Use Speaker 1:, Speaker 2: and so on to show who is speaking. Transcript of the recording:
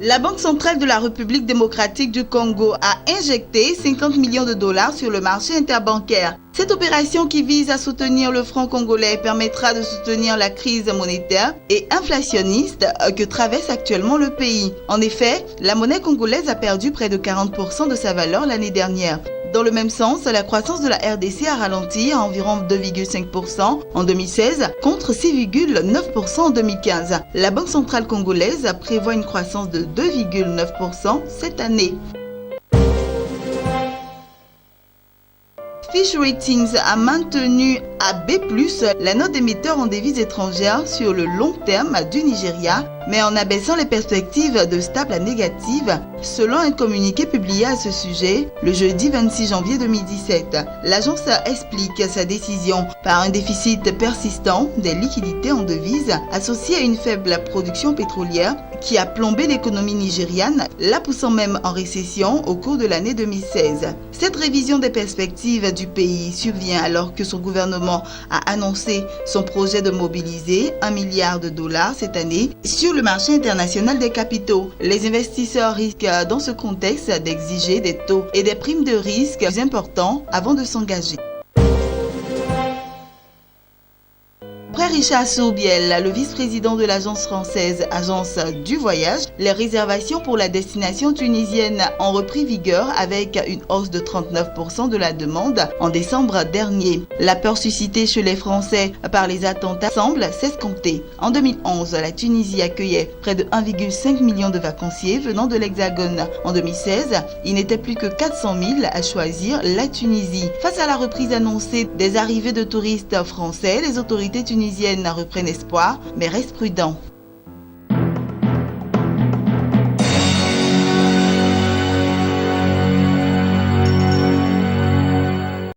Speaker 1: La Banque centrale de la République démocratique du Congo a injecté 50 millions de dollars sur le marché interbancaire. Cette opération qui vise à soutenir le franc congolais permettra de soutenir la crise monétaire et inflationniste que traverse actuellement le pays. En effet, la monnaie congolaise a perdu près de 40% de sa valeur l'année dernière. Dans le même sens, la croissance de la RDC a ralenti à environ 2,5% en 2016 contre 6,9% en 2015. La Banque centrale congolaise prévoit une croissance de 2,9% cette année. Fitch Ratings a maintenu à B+, la note d'émetteur en devises étrangères sur le long terme du Nigeria, mais en abaissant les perspectives de stable à négative, selon un communiqué publié à ce sujet le jeudi 26 janvier 2017. L'agence explique sa décision par un déficit persistant des liquidités en devises associé à une faible production pétrolière qui a plombé l'économie nigériane, la poussant même en récession au cours de l'année 2016. Cette révision des perspectives du pays survient alors que son gouvernement a annoncé son projet de mobiliser 1 milliard de dollars cette année sur le marché international des capitaux. Les investisseurs risquent dans ce contexte d'exiger des taux et des primes de risque plus importants avant de s'engager. Après Richard Sourbiel, le vice-président de l'agence française Agence du Voyage, les réservations pour la destination tunisienne ont repris vigueur avec une hausse de 39% de la demande en décembre dernier. La peur suscitée chez les Français par les attentats semble s'escompter. En 2011, la Tunisie accueillait près de 1,5 million de vacanciers venant de l'Hexagone. En 2016, il n'était plus que 400 000 à choisir la Tunisie. Face à la reprise annoncée des arrivées de touristes français, les autorités tunisiennes reprennent espoir, mais restent prudents.